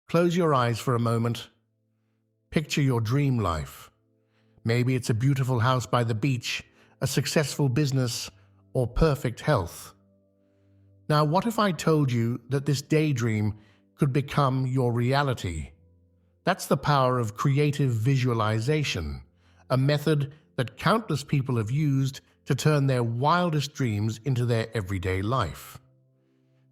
Close your eyes for a moment. Picture your dream life. Maybe it's a beautiful house by the beach, a successful business, or perfect health. Now, what if I told you that this daydream could become your reality? That's the power of creative visualization, a method that countless people have used to turn their wildest dreams into their everyday life.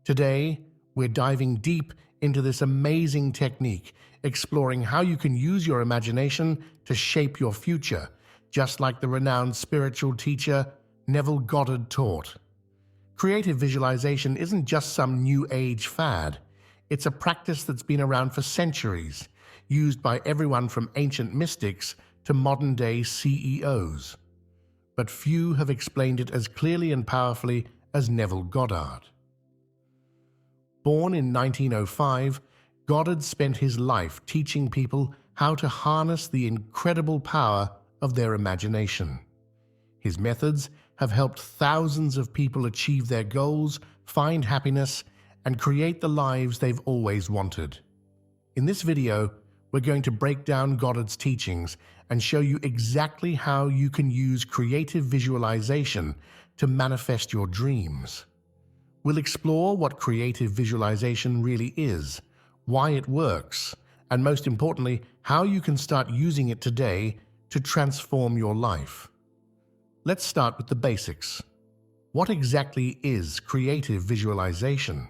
Today, we're diving deep into this amazing technique, exploring how you can use your imagination to shape your future, just like the renowned spiritual teacher Neville Goddard taught. Creative visualization isn't just some new age fad. It's a practice that's been around for centuries, used by everyone from ancient mystics to modern-day CEOs. But few have explained it as clearly and powerfully as Neville Goddard. Born in 1905, Goddard spent his life teaching people how to harness the incredible power of their imagination. His methods have helped thousands of people achieve their goals, find happiness, and create the lives they've always wanted. In this video, we're going to break down Goddard's teachings and show you exactly how you can use creative visualization to manifest your dreams. We'll explore what creative visualization really is, why it works, and most importantly, how you can start using it today to transform your life. Let's start with the basics. What exactly is creative visualization?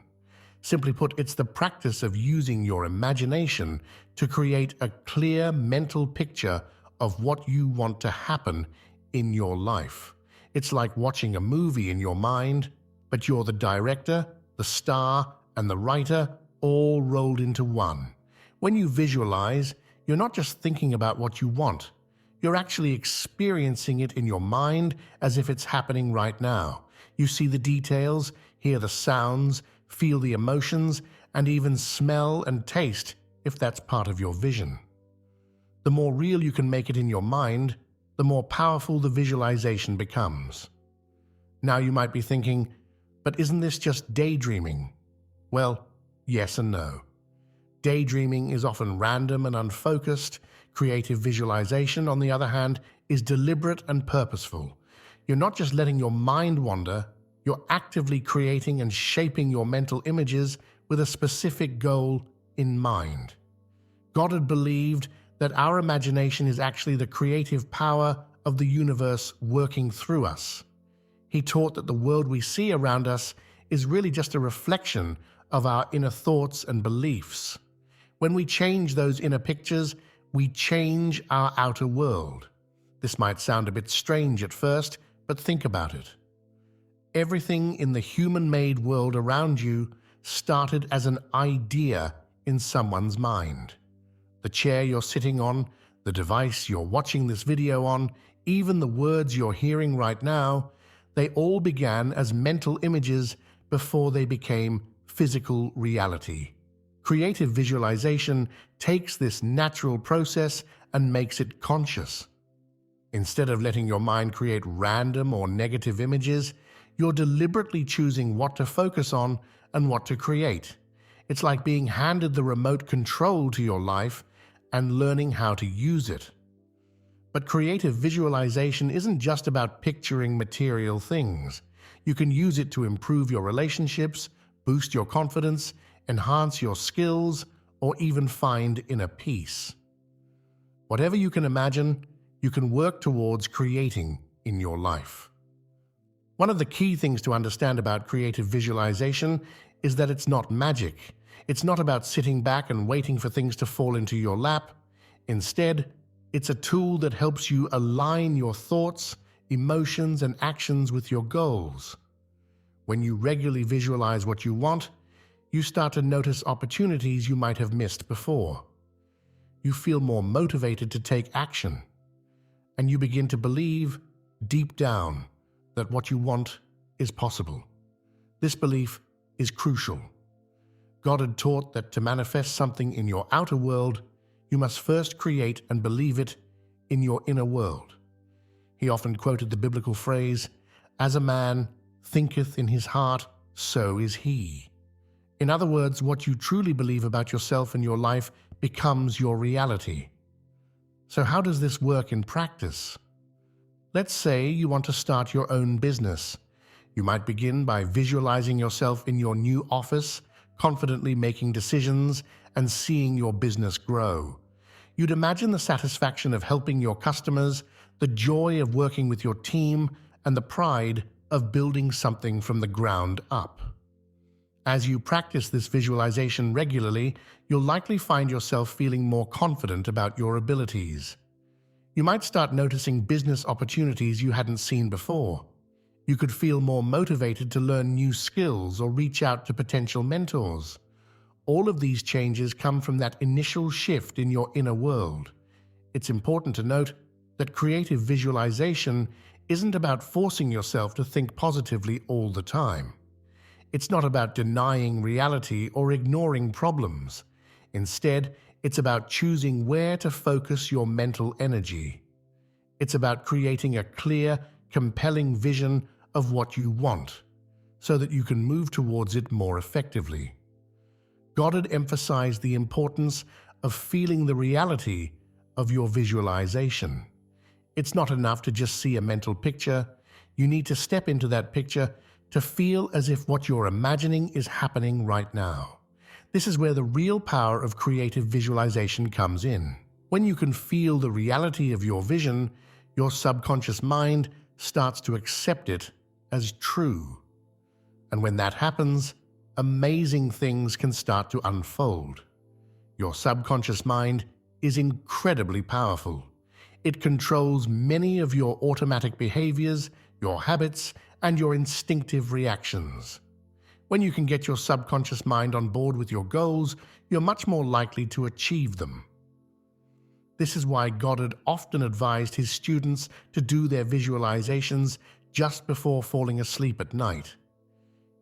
Simply put, it's the practice of using your imagination to create a clear mental picture of what you want to happen in your life. It's like watching a movie in your mind, but you're the director, the star, and the writer all rolled into one. When you visualize, you're not just thinking about what you want. You're actually experiencing it in your mind as if it's happening right now. You see the details, hear the sounds, feel the emotions, and even smell and taste if that's part of your vision. The more real you can make it in your mind, the more powerful the visualization becomes. Now you might be thinking, but isn't this just daydreaming? Well, yes and no. Daydreaming is often random and unfocused. Creative visualization, on the other hand, is deliberate and purposeful. You're not just letting your mind wander, you're actively creating and shaping your mental images with a specific goal in mind. Goddard believed that our imagination is actually the creative power of the universe working through us. He taught that the world we see around us is really just a reflection of our inner thoughts and beliefs. When we change those inner pictures, we change our outer world. This might sound a bit strange at first, but think about it. Everything in the human-made world around you started as an idea in someone's mind. The chair you're sitting on, the device you're watching this video on, even the words you're hearing right now, they all began as mental images before they became physical reality. Creative visualization takes this natural process and makes it conscious. Instead of letting your mind create random or negative images, you're deliberately choosing what to focus on and what to create. It's like being handed the remote control to your life and learning how to use it. But creative visualization isn't just about picturing material things. You can use it to improve your relationships, boost your confidence, enhance your skills, or even find inner peace. Whatever you can imagine, you can work towards creating in your life. One of the key things to understand about creative visualization is that it's not magic. It's not about sitting back and waiting for things to fall into your lap. Instead, it's a tool that helps you align your thoughts, emotions, and actions with your goals. When you regularly visualize what you want, you start to notice opportunities you might have missed before. You feel more motivated to take action, and you begin to believe, deep down, that what you want is possible. This belief is crucial. Goddard taught that to manifest something in your outer world, you must first create and believe it in your inner world. He often quoted the biblical phrase, "As a man thinketh in his heart, so is he." In other words, what you truly believe about yourself and your life becomes your reality. So how does this work in practice? Let's say you want to start your own business. You might begin by visualizing yourself in your new office, confidently making decisions and seeing your business grow. You'd imagine the satisfaction of helping your customers, the joy of working with your team, and the pride of building something from the ground up. As you practice this visualization regularly, you'll likely find yourself feeling more confident about your abilities. You might start noticing business opportunities you hadn't seen before. You could feel more motivated to learn new skills or reach out to potential mentors. All of these changes come from that initial shift in your inner world. It's important to note that creative visualization isn't about forcing yourself to think positively all the time. It's not about denying reality or ignoring problems. Instead, it's about choosing where to focus your mental energy. It's about creating a clear, compelling vision of what you want, so that you can move towards it more effectively. Goddard emphasized the importance of feeling the reality of your visualization. It's not enough to just see a mental picture. You need to step into that picture to feel as if what you're imagining is happening right now. This is where the real power of creative visualization comes in. When you can feel the reality of your vision, your subconscious mind starts to accept it as true. And when that happens, amazing things can start to unfold. Your subconscious mind is incredibly powerful. It controls many of your automatic behaviors, your habits, and your instinctive reactions. When you can get your subconscious mind on board with your goals, you're much more likely to achieve them. This is why Goddard often advised his students to do their visualizations just before falling asleep at night.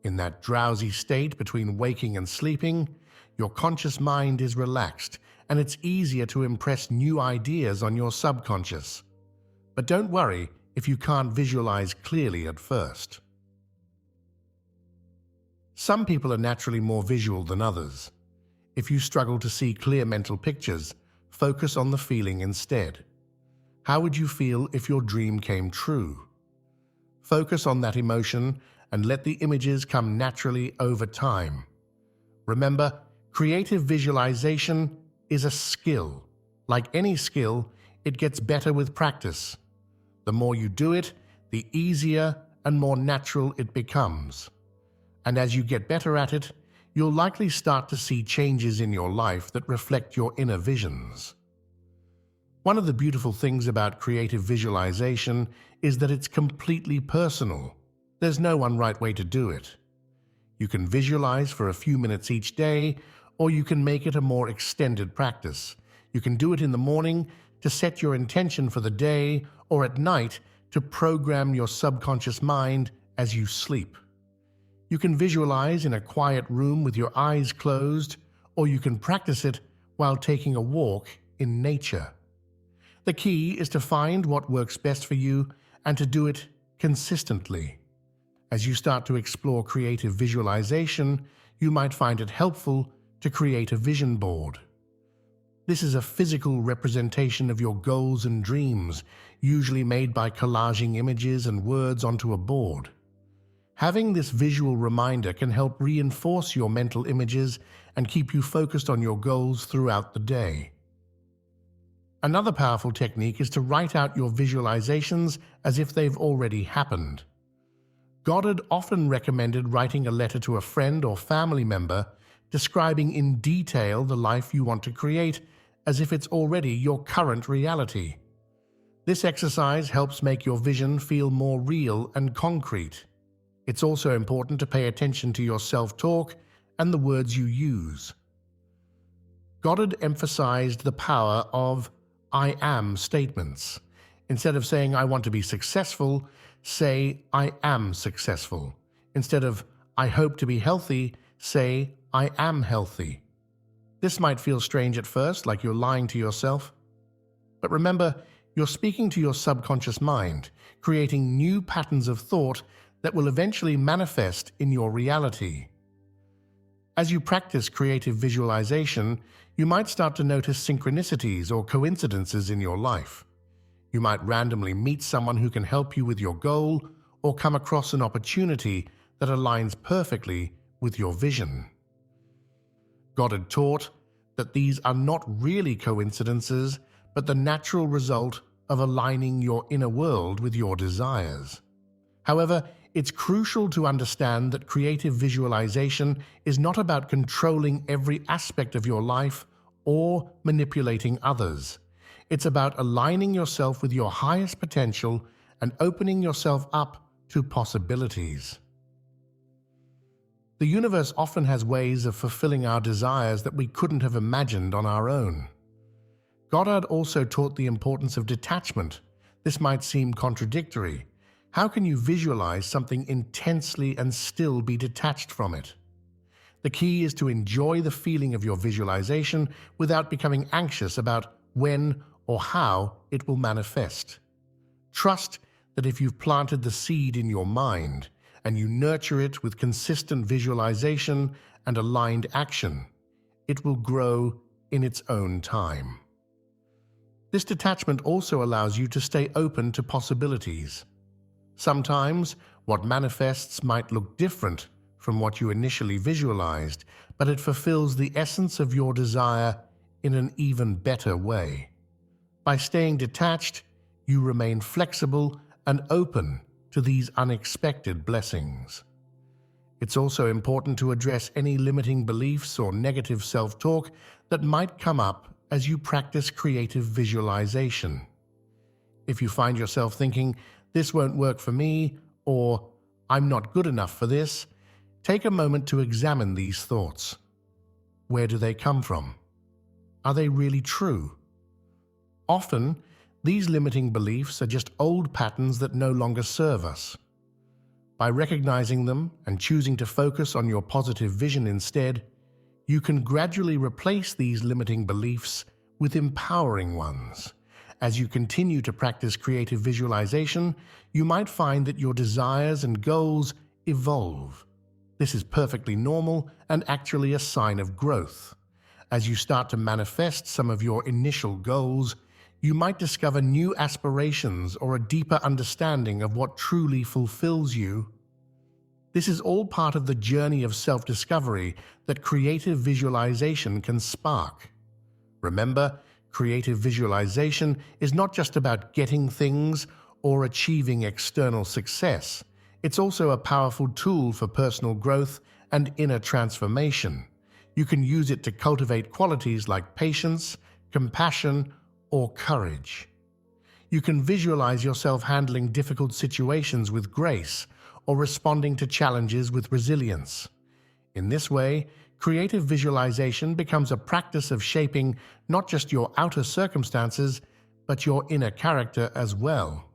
In that drowsy state between waking and sleeping, your conscious mind is relaxed, and it's easier to impress new ideas on your subconscious. But don't worry if you can't visualize clearly at first. Some people are naturally more visual than others. If you struggle to see clear mental pictures, focus on the feeling instead. How would you feel if your dream came true? Focus on that emotion and let the images come naturally over time. Remember, creative visualization is a skill. Like any skill, it gets better with practice. The more you do it, the easier and more natural it becomes. And as you get better at it, you'll likely start to see changes in your life that reflect your inner visions. One of the beautiful things about creative visualization is that it's completely personal. There's no one right way to do it. You can visualize for a few minutes each day, or you can make it a more extended practice. You can do it in the morning to set your intention for the day, or at night to program your subconscious mind as you sleep. You can visualize in a quiet room with your eyes closed, or you can practice it while taking a walk in nature. The key is to find what works best for you and to do it consistently. As you start to explore creative visualization, you might find it helpful to create a vision board. This is a physical representation of your goals and dreams, usually made by collaging images and words onto a board. Having this visual reminder can help reinforce your mental images and keep you focused on your goals throughout the day. Another powerful technique is to write out your visualizations as if they've already happened. Goddard often recommended writing a letter to a friend or family member describing in detail the life you want to create as if it's already your current reality. This exercise helps make your vision feel more real and concrete. It's also important to pay attention to your self-talk and the words you use. Goddard emphasized the power of "I am" statements. Instead of saying "I want to be successful," say "I am successful." Instead of "I hope to be healthy," say "I am healthy." This might feel strange at first, like you're lying to yourself. But remember, you're speaking to your subconscious mind, creating new patterns of thought that will eventually manifest in your reality. As you practice creative visualization, you might start to notice synchronicities or coincidences in your life. You might randomly meet someone who can help you with your goal or come across an opportunity that aligns perfectly with your vision. Goddard taught that these are not really coincidences, but the natural result of aligning your inner world with your desires. However, it's crucial to understand that creative visualization is not about controlling every aspect of your life or manipulating others. It's about aligning yourself with your highest potential and opening yourself up to possibilities. The universe often has ways of fulfilling our desires that we couldn't have imagined on our own. Goddard also taught the importance of detachment. This might seem contradictory. How can you visualize something intensely and still be detached from it? The key is to enjoy the feeling of your visualization without becoming anxious about when or how it will manifest. Trust that if you've planted the seed in your mind and you nurture it with consistent visualization and aligned action, it will grow in its own time. This detachment also allows you to stay open to possibilities. Sometimes, what manifests might look different from what you initially visualized, but it fulfills the essence of your desire in an even better way. By staying detached, you remain flexible and open to these unexpected blessings. It's also important to address any limiting beliefs or negative self-talk that might come up as you practice creative visualization. If you find yourself thinking, "This won't work for me," or "I'm not good enough for this," take a moment to examine these thoughts. Where do they come from? Are they really true? Often, these limiting beliefs are just old patterns that no longer serve us. By recognizing them and choosing to focus on your positive vision instead, you can gradually replace these limiting beliefs with empowering ones. As you continue to practice creative visualization, you might find that your desires and goals evolve. This is perfectly normal and actually a sign of growth. As you start to manifest some of your initial goals, you might discover new aspirations or a deeper understanding of what truly fulfills you. This is all part of the journey of self-discovery that creative visualization can spark. Remember, creative visualization is not just about getting things or achieving external success. It's also a powerful tool for personal growth and inner transformation. You can use it to cultivate qualities like patience, compassion, or courage. You can visualize yourself handling difficult situations with grace or responding to challenges with resilience. In this way, creative visualization becomes a practice of shaping not just your outer circumstances, but your inner character as well.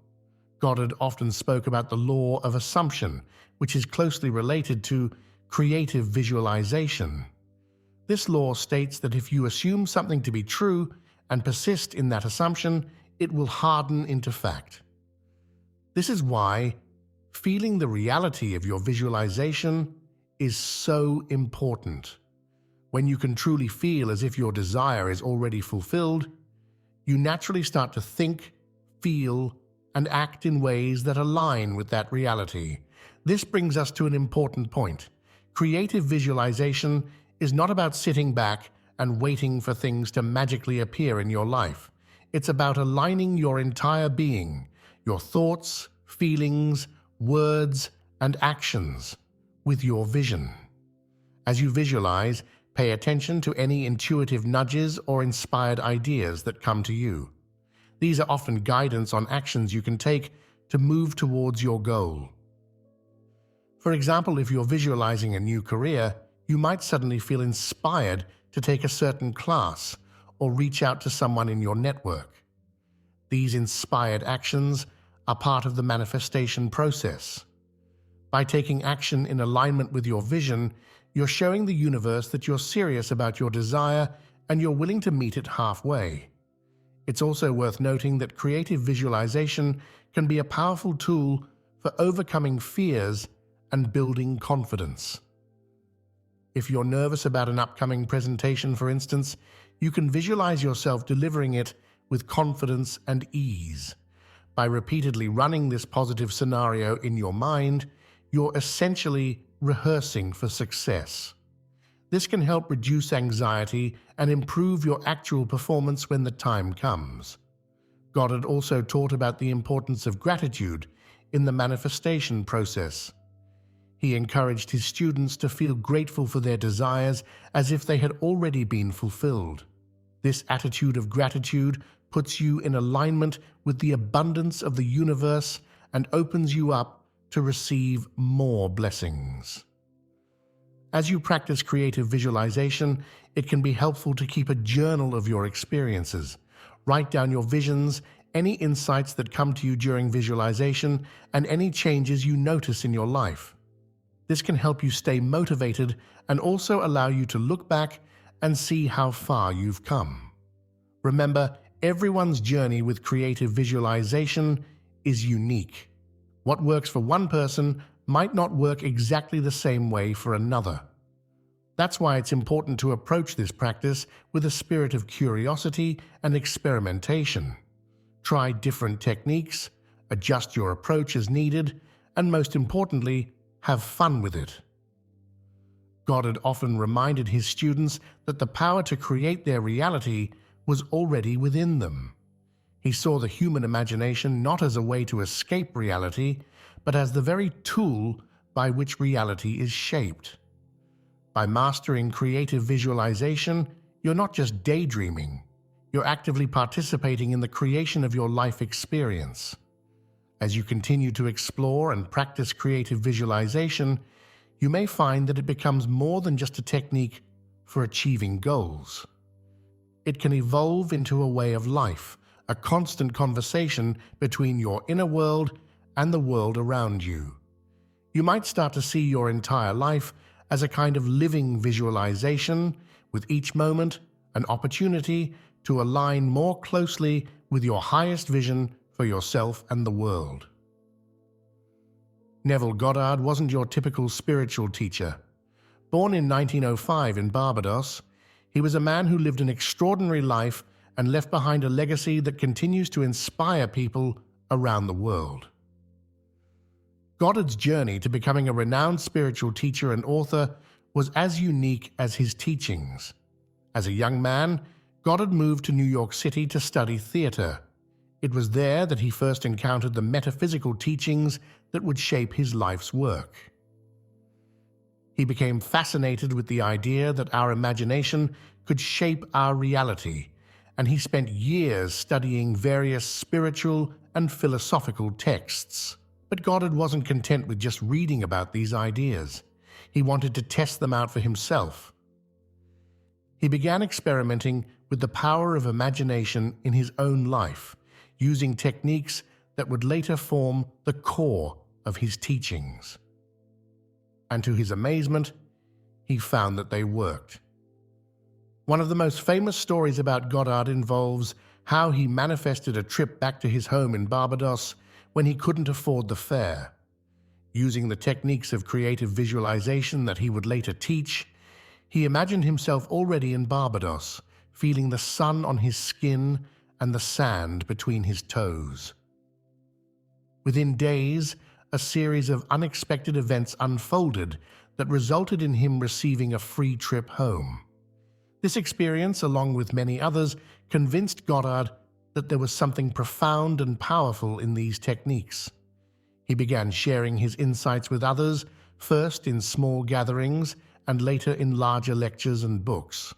Goddard often spoke about the law of assumption, which is closely related to creative visualization. This law states that if you assume something to be true and persist in that assumption, it will harden into fact. This is why feeling the reality of your visualization is so important. When you can truly feel as if your desire is already fulfilled, you naturally start to think, feel, and act in ways that align with that reality. This brings us to an important point. Creative visualization is not about sitting back and waiting for things to magically appear in your life. It's about aligning your entire being, your thoughts, feelings, words, and actions with your vision. As you visualize, pay attention to any intuitive nudges or inspired ideas that come to you. These are often guidance on actions you can take to move towards your goal. For example, if you're visualizing a new career, you might suddenly feel inspired to take a certain class or reach out to someone in your network. These inspired actions are part of the manifestation process. By taking action in alignment with your vision, you're showing the universe that you're serious about your desire and you're willing to meet it halfway. It's also worth noting that creative visualization can be a powerful tool for overcoming fears and building confidence. If you're nervous about an upcoming presentation, for instance, you can visualize yourself delivering it with confidence and ease. By repeatedly running this positive scenario in your mind, you're essentially rehearsing for success. This can help reduce anxiety and improve your actual performance when the time comes. Goddard also taught about the importance of gratitude in the manifestation process. He encouraged his students to feel grateful for their desires as if they had already been fulfilled. This attitude of gratitude puts you in alignment with the abundance of the universe and opens you up to receive more blessings. As you practice creative visualization, it can be helpful to keep a journal of your experiences. Write down your visions, any insights that come to you during visualization, and any changes you notice in your life. This can help you stay motivated and also allow you to look back and see how far you've come. Remember, everyone's journey with creative visualization is unique. What works for one person might not work exactly the same way for another. That's why it's important to approach this practice with a spirit of curiosity and experimentation. Try different techniques, adjust your approach as needed, and most importantly, have fun with it. Goddard often reminded his students that the power to create their reality was already within them. He saw the human imagination not as a way to escape reality, but as the very tool by which reality is shaped. By mastering creative visualization, you're not just daydreaming, you're actively participating in the creation of your life experience. As you continue to explore and practice creative visualization, you may find that it becomes more than just a technique for achieving goals. It can evolve into a way of life, a constant conversation between your inner world and the world around you. You might start to see your entire life as a kind of living visualization, with each moment an opportunity to align more closely with your highest vision for yourself and the world. Neville Goddard wasn't your typical spiritual teacher. Born in 1905 in Barbados, he was a man who lived an extraordinary life and left behind a legacy that continues to inspire people around the world. Goddard's journey to becoming a renowned spiritual teacher and author was as unique as his teachings. As a young man, Goddard moved to New York City to study theater. It was there that he first encountered the metaphysical teachings that would shape his life's work. He became fascinated with the idea that our imagination could shape our reality, and he spent years studying various spiritual and philosophical texts. But Goddard wasn't content with just reading about these ideas. He wanted to test them out for himself. He began experimenting with the power of imagination in his own life, using techniques that would later form the core of his teachings. And to his amazement, he found that they worked. One of the most famous stories about Goddard involves how he manifested a trip back to his home in Barbados when he couldn't afford the fare. Using the techniques of creative visualization that he would later teach, he imagined himself already in Barbados, feeling the sun on his skin and the sand between his toes. Within days, a series of unexpected events unfolded that resulted in him receiving a free trip home. This experience, along with many others, convinced Goddard that there was something profound and powerful in these techniques. He began sharing his insights with others, first in small gatherings and later in larger lectures and books.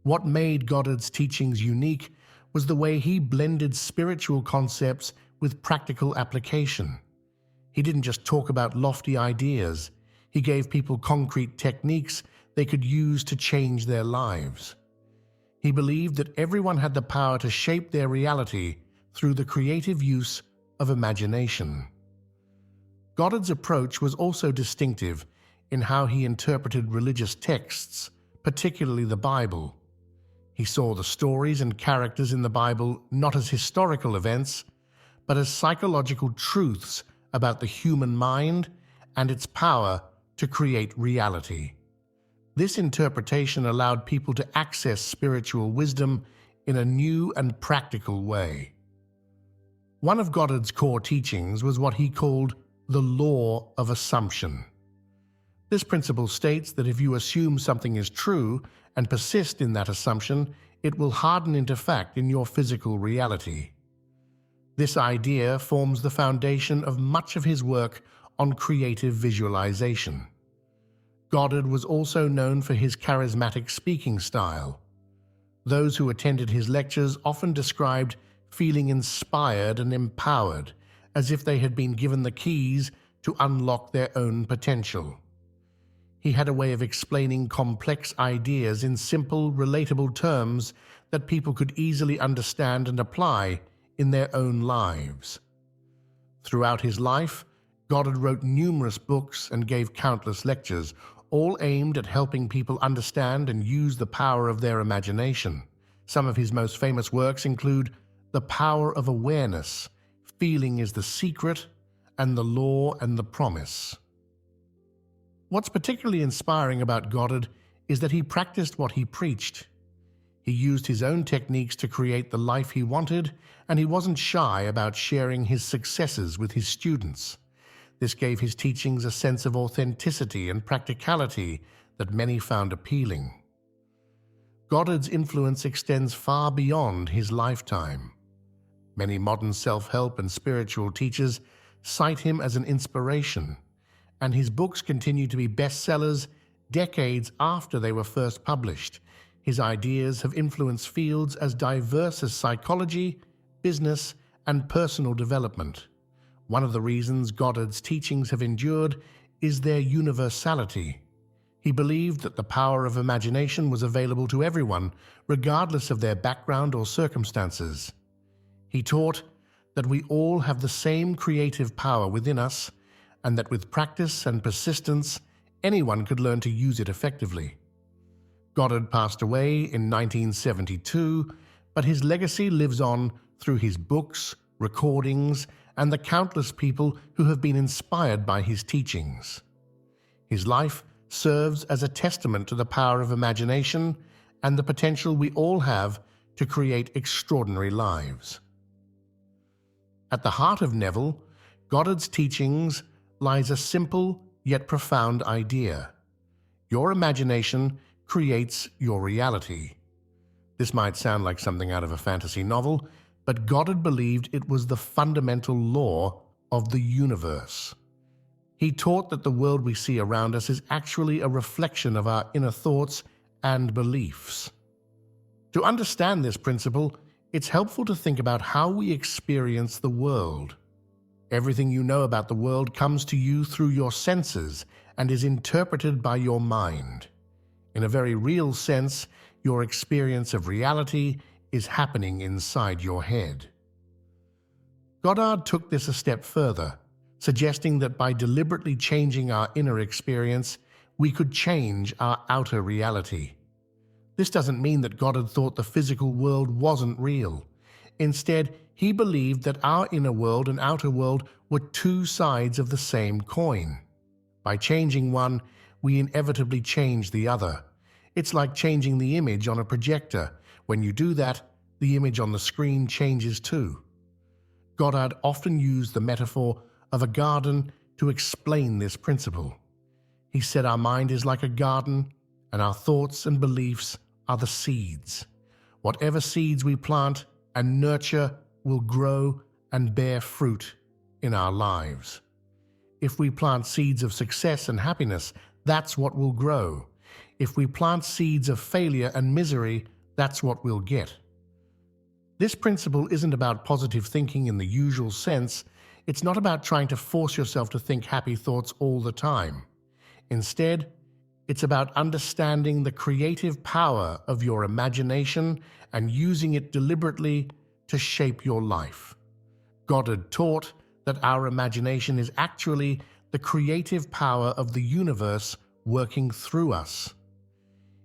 What made Goddard's teachings unique was the way he blended spiritual concepts with practical application. He didn't just talk about lofty ideas. He gave people concrete techniques they could use to change their lives. He believed that everyone had the power to shape their reality through the creative use of imagination. Goddard's approach was also distinctive in how he interpreted religious texts, particularly the Bible. He saw the stories and characters in the Bible not as historical events, but as psychological truths about the human mind and its power to create reality. This interpretation allowed people to access spiritual wisdom in a new and practical way. One of Goddard's core teachings was what he called the law of assumption. This principle states that if you assume something is true and persist in that assumption, it will harden into fact in your physical reality. This idea forms the foundation of much of his work on creative visualization. Goddard was also known for his charismatic speaking style. Those who attended his lectures often described feeling inspired and empowered, as if they had been given the keys to unlock their own potential. He had a way of explaining complex ideas in simple, relatable terms that people could easily understand and apply in their own lives. Throughout his life, Goddard wrote numerous books and gave countless lectures, all aimed at helping people understand and use the power of their imagination. Some of his most famous works include The Power of Awareness, Feeling is the Secret, and The Law and the Promise. What's particularly inspiring about Goddard is that he practiced what he preached. He used his own techniques to create the life he wanted, and he wasn't shy about sharing his successes with his students. This gave his teachings a sense of authenticity and practicality that many found appealing. Goddard's influence extends far beyond his lifetime. Many modern self-help and spiritual teachers cite him as an inspiration, and his books continue to be bestsellers decades after they were first published. His ideas have influenced fields as diverse as psychology, business, and personal development. One of the reasons Goddard's teachings have endured is their universality. He believed that the power of imagination was available to everyone, regardless of their background or circumstances. He taught that we all have the same creative power within us, and that with practice and persistence, anyone could learn to use it effectively. Goddard passed away in 1972, but his legacy lives on through his books, recordings, and the countless people who have been inspired by his teachings. His life serves as a testament to the power of imagination and the potential we all have to create extraordinary lives. At the heart of Neville, Goddard's teachings lies a simple yet profound idea. Your imagination creates your reality. This might sound like something out of a fantasy novel, but Goddard believed it was the fundamental law of the universe. He taught that the world we see around us is actually a reflection of our inner thoughts and beliefs. To understand this principle, it's helpful to think about how we experience the world. Everything you know about the world comes to you through your senses and is interpreted by your mind. In a very real sense, your experience of reality is happening inside your head. Goddard took this a step further, suggesting that by deliberately changing our inner experience, we could change our outer reality. This doesn't mean that Goddard thought the physical world wasn't real. Instead, he believed that our inner world and outer world were two sides of the same coin. By changing one, we inevitably change the other. It's like changing the image on a projector. When you do that, the image on the screen changes too. Goddard often used the metaphor of a garden to explain this principle. He said our mind is like a garden, and our thoughts and beliefs are the seeds. Whatever seeds we plant and nurture will grow and bear fruit in our lives. If we plant seeds of success and happiness, that's what will grow. If we plant seeds of failure and misery, that's what we'll get. This principle isn't about positive thinking in the usual sense. It's not about trying to force yourself to think happy thoughts all the time. Instead, it's about understanding the creative power of your imagination and using it deliberately to shape your life. Goddard taught that our imagination is actually the creative power of the universe working through us.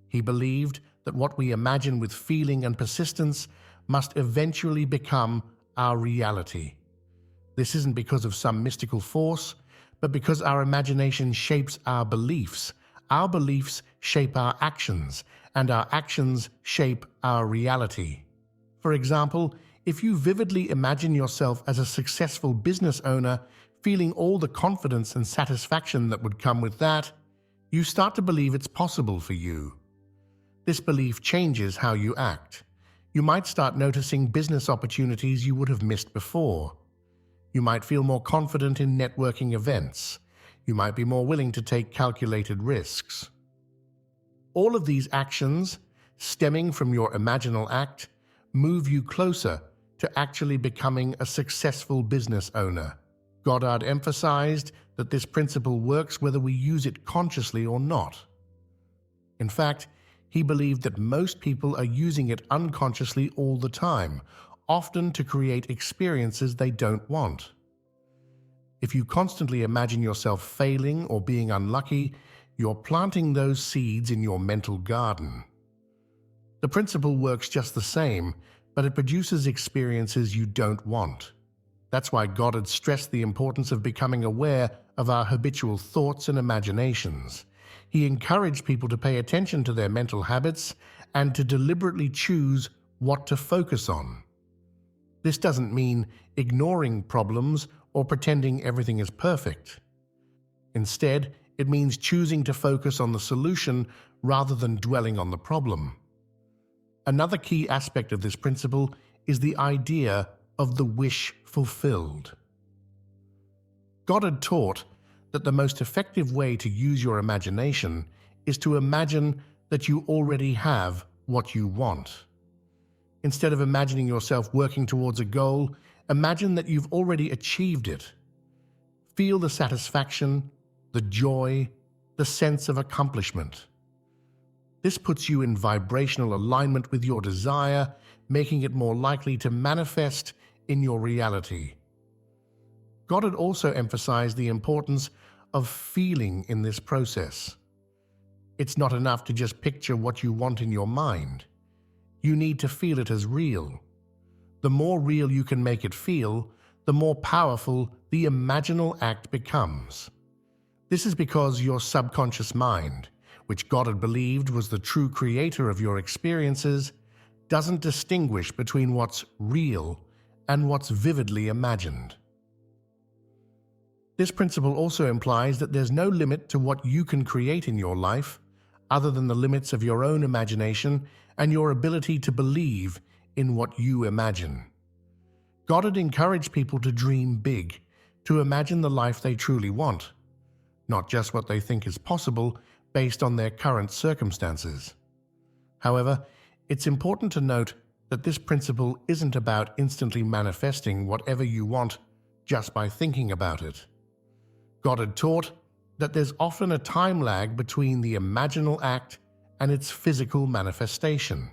He believed that what we imagine with feeling and persistence must eventually become our reality. This isn't because of some mystical force, but because our imagination shapes our beliefs, Our beliefs shape our actions, and our actions shape our reality. For example, if you vividly imagine yourself as a successful business owner, feeling all the confidence and satisfaction that would come with that, you start to believe it's possible for you. This belief changes how you act. You might start noticing business opportunities you would have missed before. You might feel more confident in networking events. You might be more willing to take calculated risks. All of these actions, stemming from your imaginal act, move you closer to actually becoming a successful business owner. Goddard emphasized that this principle works whether we use it consciously or not. In fact, he believed that most people are using it unconsciously all the time, often to create experiences they don't want. If you constantly imagine yourself failing or being unlucky, you're planting those seeds in your mental garden. The principle works just the same, but it produces experiences you don't want. That's why Goddard stressed the importance of becoming aware of our habitual thoughts and imaginations. He encouraged people to pay attention to their mental habits and to deliberately choose what to focus on. This doesn't mean ignoring problems or pretending everything is perfect. Instead, it means choosing to focus on the solution rather than dwelling on the problem. Another key aspect of this principle is the idea of the wish fulfilled. Goddard taught that the most effective way to use your imagination is to imagine that you already have what you want. Instead of imagining yourself working towards a goal, imagine that you've already achieved it. Feel the satisfaction, the joy, the sense of accomplishment. This puts you in vibrational alignment with your desire, making it more likely to manifest in your reality. Goddard also emphasized the importance of feeling in this process. It's not enough to just picture what you want in your mind. You need to feel it as real. The more real you can make it feel, the more powerful the imaginal act becomes. This is because your subconscious mind, which Goddard believed was the true creator of your experiences, doesn't distinguish between what's real and what's vividly imagined. This principle also implies that there's no limit to what you can create in your life, other than the limits of your own imagination and your ability to believe in what you imagine. Goddard encouraged people to dream big, to imagine the life they truly want, not just what they think is possible based on their current circumstances. However, it's important to note that this principle isn't about instantly manifesting whatever you want just by thinking about it. Goddard taught that there's often a time lag between the imaginal act and its physical manifestation.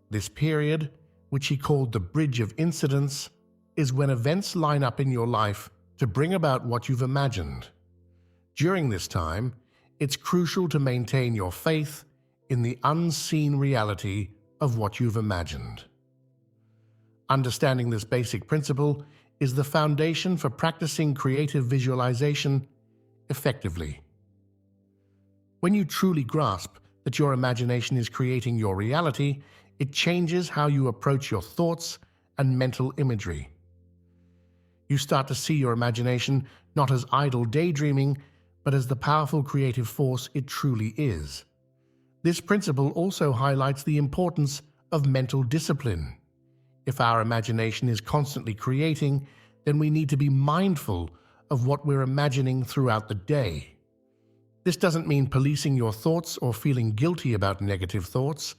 This period, which he called the bridge of incidents, is when events line up in your life to bring about what you've imagined. During this time, it's crucial to maintain your faith in the unseen reality of what you've imagined. Understanding this basic principle is the foundation for practicing creative visualization effectively. When you truly grasp that your imagination is creating your reality, it changes how you approach your thoughts and mental imagery. You start to see your imagination not as idle daydreaming, but as the powerful creative force it truly is. This principle also highlights the importance of mental discipline. If our imagination is constantly creating, then we need to be mindful of what we're imagining throughout the day. This doesn't mean policing your thoughts or feeling guilty about negative thoughts.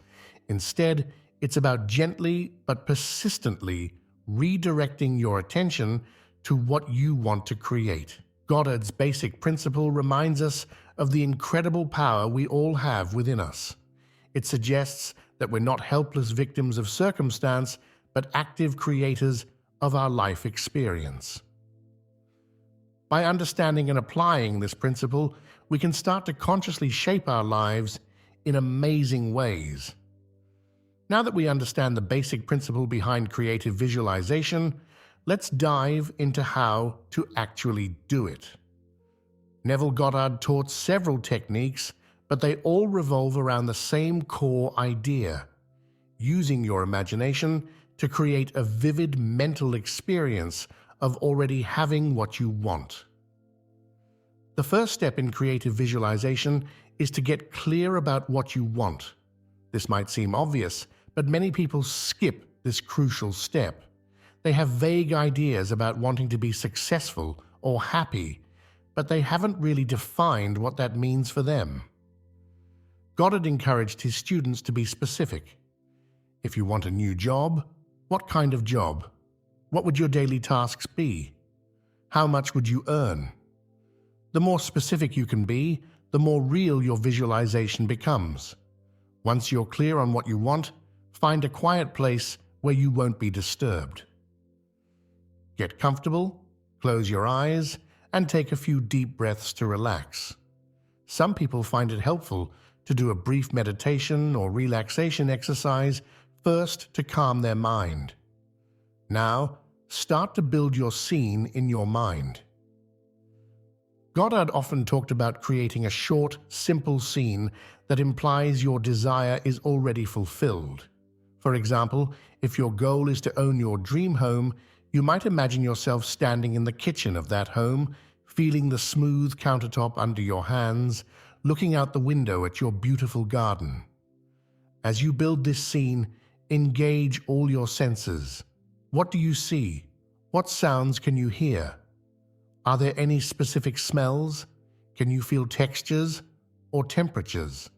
Instead, it's about gently but persistently redirecting your attention to what you want to create. Goddard's basic principle reminds us of the incredible power we all have within us. It suggests that we're not helpless victims of circumstance, but active creators of our life experience. By understanding and applying this principle, we can start to consciously shape our lives in amazing ways. Now that we understand the basic principle behind creative visualization, let's dive into how to actually do it. Neville Goddard taught several techniques, but they all revolve around the same core idea: using your imagination to create a vivid mental experience of already having what you want. The first step in creative visualization is to get clear about what you want. This might seem obvious, but many people skip this crucial step. They have vague ideas about wanting to be successful or happy, but they haven't really defined what that means for them. Goddard encouraged his students to be specific. If you want a new job, what kind of job? What would your daily tasks be? How much would you earn? The more specific you can be, the more real your visualization becomes. Once you're clear on what you want, find a quiet place where you won't be disturbed. Get comfortable, close your eyes, and take a few deep breaths to relax. Some people find it helpful to do a brief meditation or relaxation exercise first to calm their mind. Now, start to build your scene in your mind. Goddard often talked about creating a short, simple scene that implies your desire is already fulfilled. For example, if your goal is to own your dream home, you might imagine yourself standing in the kitchen of that home, feeling the smooth countertop under your hands, looking out the window at your beautiful garden. As you build this scene, engage all your senses. What do you see? What sounds can you hear? Are there any specific smells? Can you feel textures or temperatures?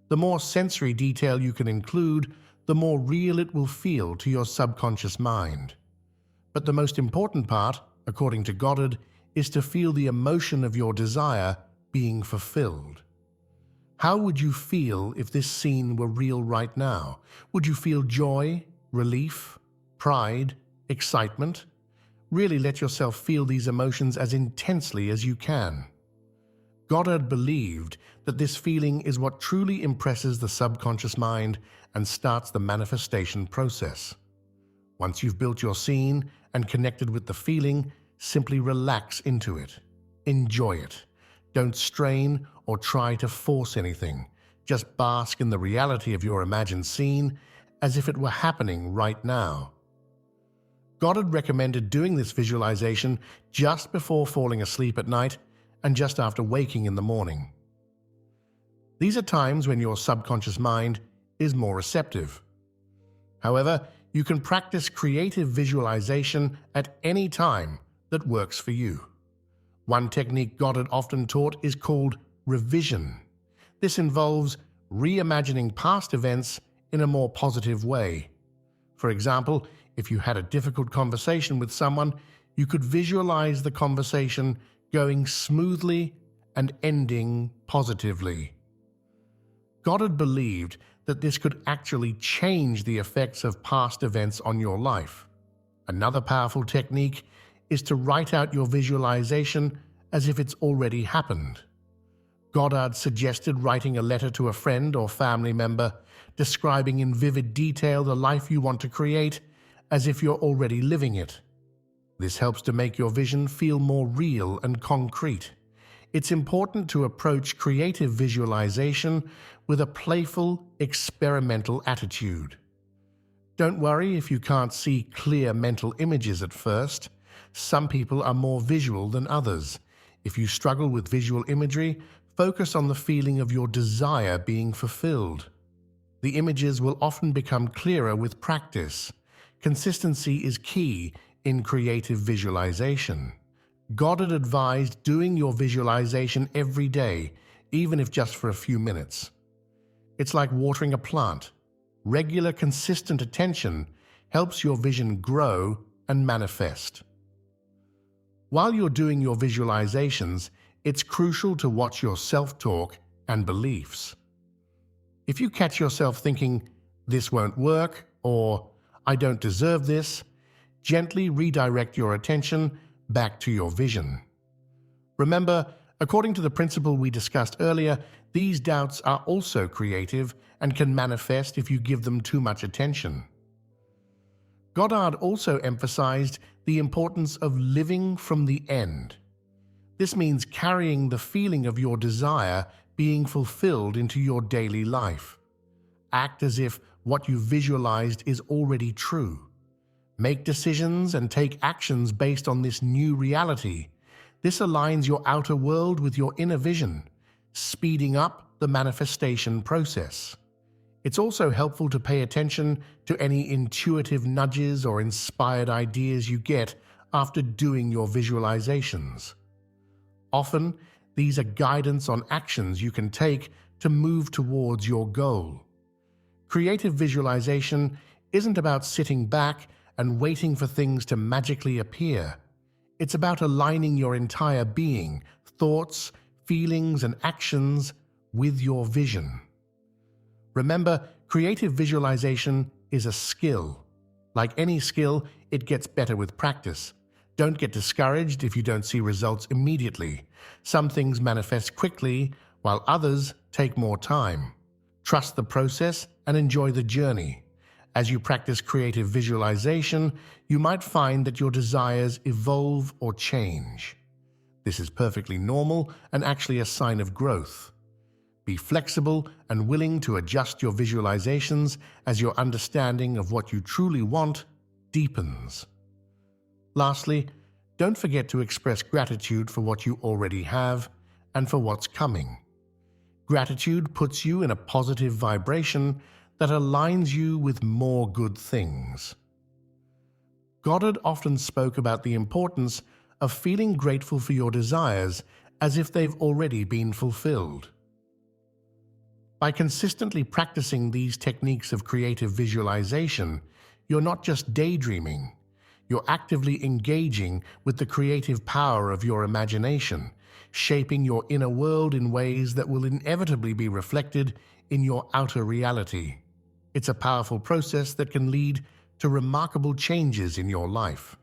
The more sensory detail you can include, the more real it will feel to your subconscious mind. But the most important part, according to Goddard, is to feel the emotion of your desire being fulfilled. How would you feel if this scene were real right now? Would you feel joy, relief, pride, excitement? Really let yourself feel these emotions as intensely as you can. Goddard believed that this feeling is what truly impresses the subconscious mind and starts the manifestation process. Once you've built your scene and connected with the feeling, simply relax into it. Enjoy it. Don't strain or try to force anything. Just bask in the reality of your imagined scene as if it were happening right now. Goddard recommended doing this visualization just before falling asleep at night and just after waking in the morning. These are times when your subconscious mind is more receptive. However, you can practice creative visualization at any time that works for you. One technique Goddard often taught is called revision. This involves reimagining past events in a more positive way. For example, if you had a difficult conversation with someone, you could visualize the conversation going smoothly and ending positively. Goddard believed that this could actually change the effects of past events on your life. Another powerful technique is to write out your visualization as if it's already happened. Goddard suggested writing a letter to a friend or family member, describing in vivid detail the life you want to create, as if you're already living it. This helps to make your vision feel more real and concrete. It's important to approach creative visualization with a playful, experimental attitude. Don't worry if you can't see clear mental images at first. Some people are more visual than others. If you struggle with visual imagery, focus on the feeling of your desire being fulfilled. The images will often become clearer with practice. Consistency is key in creative visualization. Goddard advised doing your visualization every day, even if just for a few minutes. It's like watering a plant. Regular, consistent attention helps your vision grow and manifest. While you're doing your visualizations, it's crucial to watch your self-talk and beliefs. If you catch yourself thinking, "This won't work," or "I don't deserve this," gently redirect your attention back to your vision. Remember, according to the principle we discussed earlier, these doubts are also creative and can manifest if you give them too much attention. Goddard also emphasized the importance of living from the end. This means carrying the feeling of your desire being fulfilled into your daily life. Act as if what you visualized is already true. Make decisions and take actions based on this new reality. This aligns your outer world with your inner vision, speeding up the manifestation process. It's also helpful to pay attention to any intuitive nudges or inspired ideas you get after doing your visualizations. Often, these are guidance on actions you can take to move towards your goal. Creative visualization isn't about sitting back and waiting for things to magically appear. It's about aligning your entire being, thoughts, feelings, and actions with your vision. Remember, creative visualization is a skill. Like any skill, it gets better with practice. Don't get discouraged if you don't see results immediately. Some things manifest quickly, while others take more time. Trust the process and enjoy the journey. As you practice creative visualization, you might find that your desires evolve or change. This is perfectly normal and actually a sign of growth. Be flexible and willing to adjust your visualizations as your understanding of what you truly want deepens. Lastly, don't forget to express gratitude for what you already have and for what's coming. Gratitude puts you in a positive vibration that aligns you with more good things. Goddard often spoke about the importance of feeling grateful for your desires as if they've already been fulfilled. By consistently practicing these techniques of creative visualization, you're not just daydreaming, you're actively engaging with the creative power of your imagination, shaping your inner world in ways that will inevitably be reflected in your outer reality. It's a powerful process that can lead to remarkable changes in your life.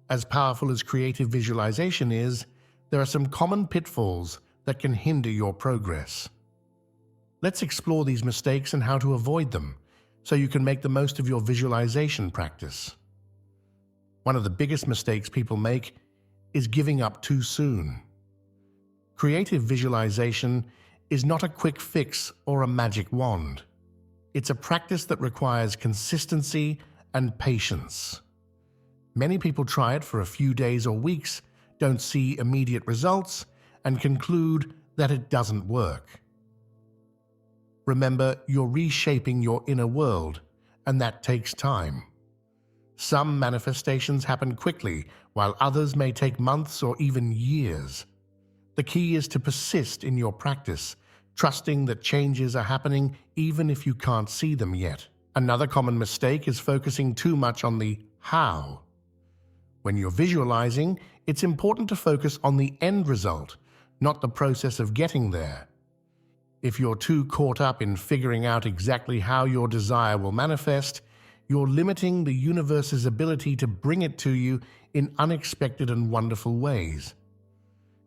As powerful as creative visualization is, there are some common pitfalls that can hinder your progress. Let's explore these mistakes and how to avoid them, so you can make the most of your visualization practice. One of the biggest mistakes people make is giving up too soon. Creative visualization is not a quick fix or a magic wand. It's a practice that requires consistency and patience. Many people try it for a few days or weeks, don't see immediate results, and conclude that it doesn't work. Remember, you're reshaping your inner world, and that takes time. Some manifestations happen quickly, while others may take months or even years. The key is to persist in your practice, trusting that changes are happening even if you can't see them yet. Another common mistake is focusing too much on the how. When you're visualizing, it's important to focus on the end result, not the process of getting there. If you're too caught up in figuring out exactly how your desire will manifest, you're limiting the universe's ability to bring it to you in unexpected and wonderful ways.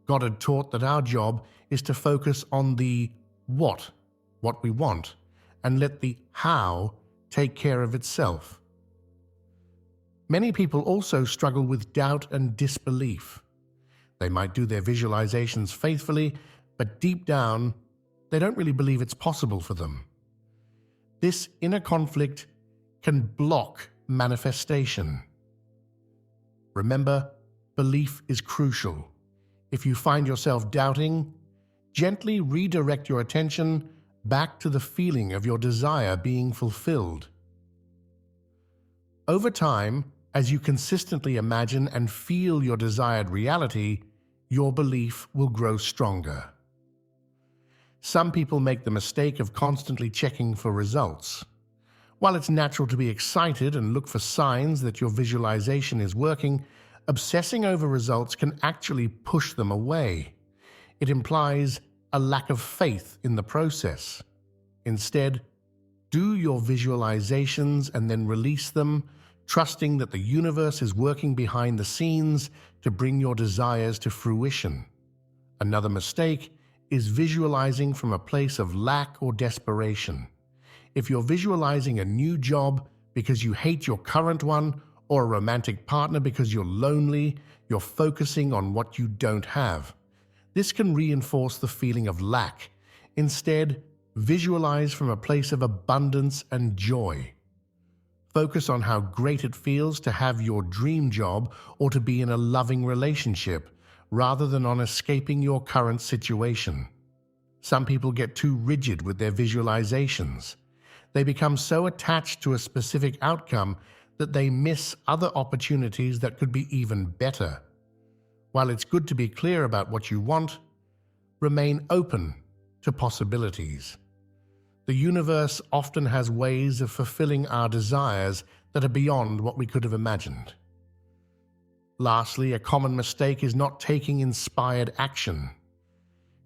Goddard taught that our job is to focus on the what we want, and let the how take care of itself. Many people also struggle with doubt and disbelief. They might do their visualizations faithfully, but deep down, they don't really believe it's possible for them. This inner conflict can block manifestation. Remember, belief is crucial. If you find yourself doubting, gently redirect your attention back to the feeling of your desire being fulfilled. Over time, as you consistently imagine and feel your desired reality, your belief will grow stronger. Some people make the mistake of constantly checking for results. While it's natural to be excited and look for signs that your visualization is working, obsessing over results can actually push them away. It implies a lack of faith in the process. Instead, do your visualizations and then release them, trusting that the universe is working behind the scenes to bring your desires to fruition. Another mistake is visualizing from a place of lack or desperation. If you're visualizing a new job because you hate your current one, or a romantic partner because you're lonely, you're focusing on what you don't have. This can reinforce the feeling of lack, Instead, visualize from a place of abundance and joy. Focus on how great it feels to have your dream job or to be in a loving relationship, rather than on escaping your current situation. Some people get too rigid with their visualizations. They become so attached to a specific outcome that they miss other opportunities that could be even better. While it's good to be clear about what you want, remain open to possibilities. The universe often has ways of fulfilling our desires that are beyond what we could have imagined. Lastly, a common mistake is not taking inspired action.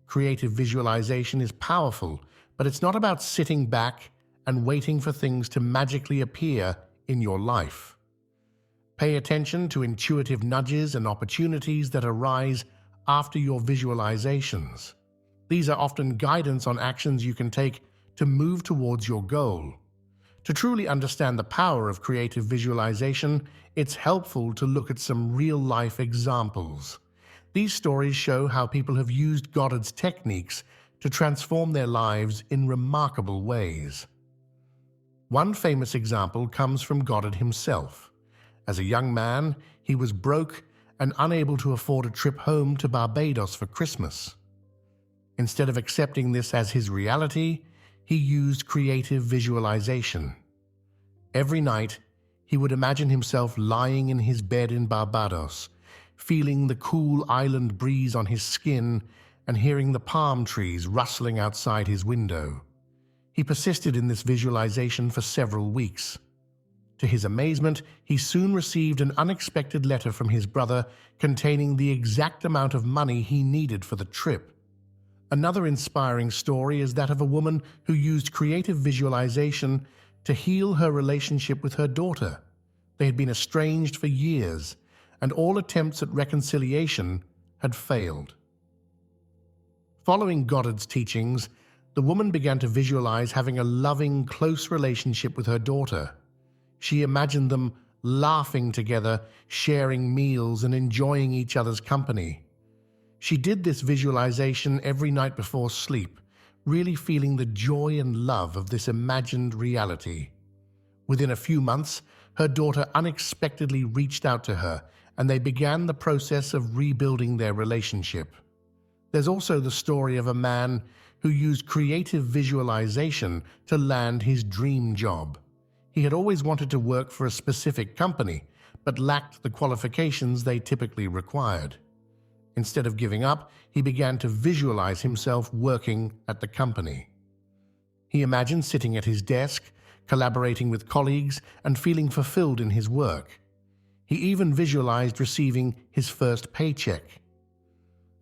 Creative visualization is powerful, but it's not about sitting back and waiting for things to magically appear in your life. Pay attention to intuitive nudges and opportunities that arise after your visualizations. These are often guidance on actions you can take to move towards your goal. To truly understand the power of creative visualization, it's helpful to look at some real-life examples. These stories show how people have used Goddard's techniques to transform their lives in remarkable ways. One famous example comes from Goddard himself. As a young man, he was broke and unable to afford a trip home to Barbados for Christmas. Instead of accepting this as his reality, he used creative visualization. Every night, he would imagine himself lying in his bed in Barbados, feeling the cool island breeze on his skin and hearing the palm trees rustling outside his window. He persisted in this visualization for several weeks. To his amazement, he soon received an unexpected letter from his brother containing the exact amount of money he needed for the trip. Another inspiring story is that of a woman who used creative visualization to heal her relationship with her daughter. They had been estranged for years, and all attempts at reconciliation had failed. Following Goddard's teachings, the woman began to visualize having a loving, close relationship with her daughter. She imagined them laughing together, sharing meals, and enjoying each other's company. She did this visualization every night before sleep, really feeling the joy and love of this imagined reality. Within a few months, her daughter unexpectedly reached out to her, and they began the process of rebuilding their relationship. There's also the story of a man who used creative visualization to land his dream job. He had always wanted to work for a specific company, but lacked the qualifications they typically required. Instead of giving up, he began to visualize himself working at the company. He imagined sitting at his desk, collaborating with colleagues, and feeling fulfilled in his work. He even visualized receiving his first paycheck.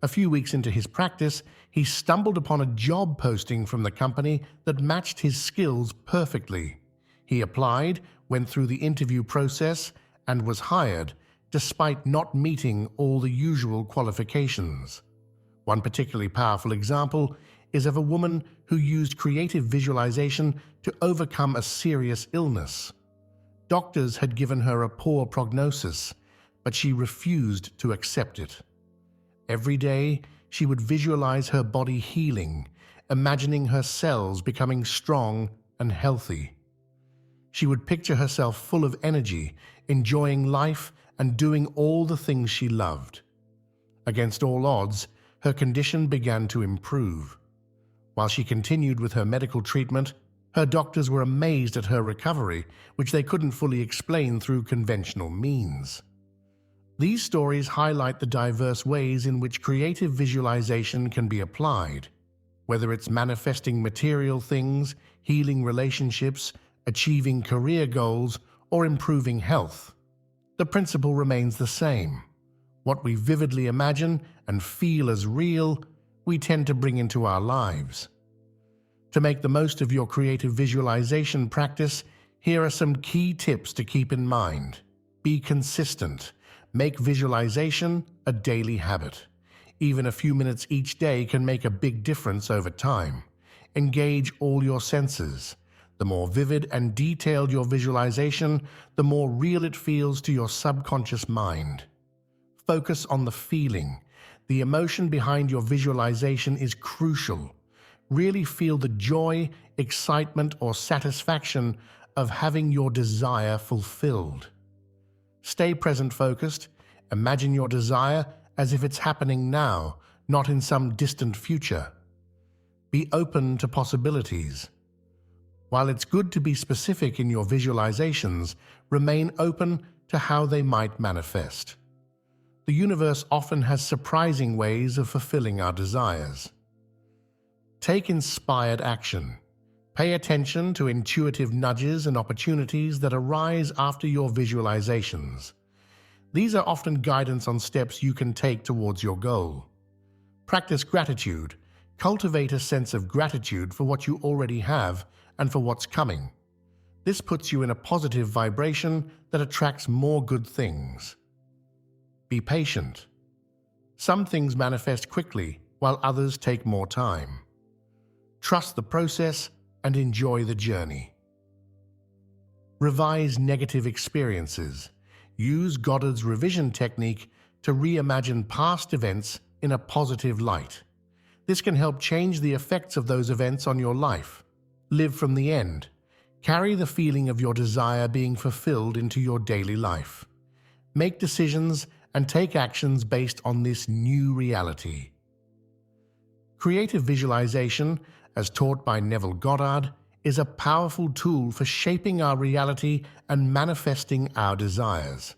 A few weeks into his practice, he stumbled upon a job posting from the company that matched his skills perfectly. He applied, went through the interview process, and was hired, despite not meeting all the usual qualifications. One particularly powerful example is of a woman who used creative visualization to overcome a serious illness. Doctors had given her a poor prognosis, but she refused to accept it. Every day, she would visualize her body healing, imagining her cells becoming strong and healthy. She would picture herself full of energy, enjoying life and doing all the things she loved. Against all odds, her condition began to improve. While she continued with her medical treatment, her doctors were amazed at her recovery, which they couldn't fully explain through conventional means. These stories highlight the diverse ways in which creative visualization can be applied, whether it's manifesting material things, healing relationships, achieving career goals, or improving health. The principle remains the same. What we vividly imagine and feel as real, we tend to bring into our lives. To make the most of your creative visualization practice, here are some key tips to keep in mind. Be consistent. Make visualization a daily habit. Even a few minutes each day can make a big difference over time. Engage all your senses. The more vivid and detailed your visualization, the more real it feels to your subconscious mind. Focus on the feeling. The emotion behind your visualization is crucial. really feel the joy, excitement, or satisfaction of having your desire fulfilled. Stay present-focused. Imagine your desire as if it's happening now, not in some distant future. Be open to possibilities. While it's good to be specific in your visualizations, remain open to how they might manifest. The universe often has surprising ways of fulfilling our desires. Take inspired action. Pay attention to intuitive nudges and opportunities that arise after your visualizations. These are often guidance on steps you can take towards your goal. Practice gratitude. Cultivate a sense of gratitude for what you already have and for what's coming. This puts you in a positive vibration that attracts more good things. Be patient. Some things manifest quickly, while others take more time. Trust the process and enjoy the journey. Revise negative experiences. Use Goddard's revision technique to reimagine past events in a positive light. This can help change the effects of those events on your life. Live from the end. Carry the feeling of your desire being fulfilled into your daily life. Make decisions and take actions based on this new reality. Creative visualization, as taught by Neville Goddard, is a powerful tool for shaping our reality and manifesting our desires.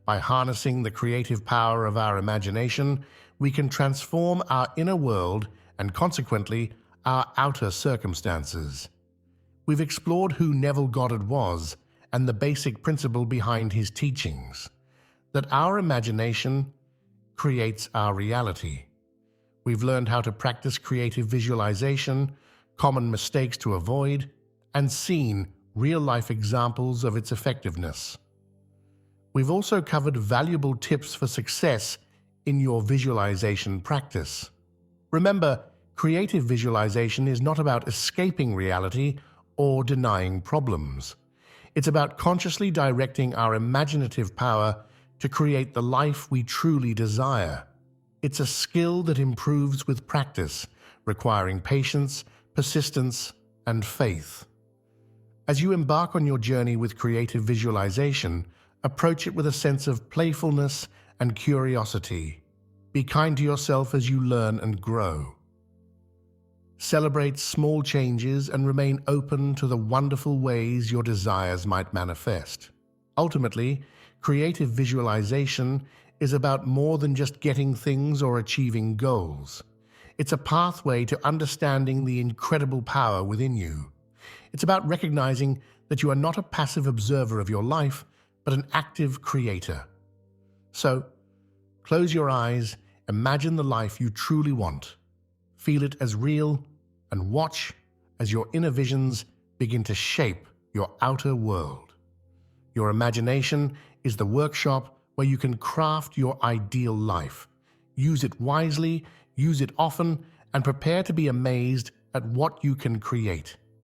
By harnessing the creative power of our imagination, we can transform our inner world and consequently our outer circumstances. We've explored who Neville Goddard was and the basic principle behind his teachings, that our imagination creates our reality. We've learned how to practice creative visualization, common mistakes to avoid, and seen real-life examples of its effectiveness. We've also covered valuable tips for success in your visualization practice. Remember, creative visualization is not about escaping reality or denying problems. It's about consciously directing our imaginative power to create the life we truly desire. It's a skill that improves with practice, requiring patience, persistence, and faith. As you embark on your journey with creative visualization, approach it with a sense of playfulness and curiosity. Be kind to yourself as you learn and grow. Celebrate small changes and remain open to the wonderful ways your desires might manifest. Ultimately, creative visualization is about more than just getting things or achieving goals. It's a pathway to understanding the incredible power within you. It's about recognizing that you are not a passive observer of your life, but an active creator. So, close your eyes, imagine the life you truly want. Feel it as real, and watch as your inner visions begin to shape your outer world. Your imagination is the workshop where you can craft your ideal life. Use it wisely, use it often, and prepare to be amazed at what you can create.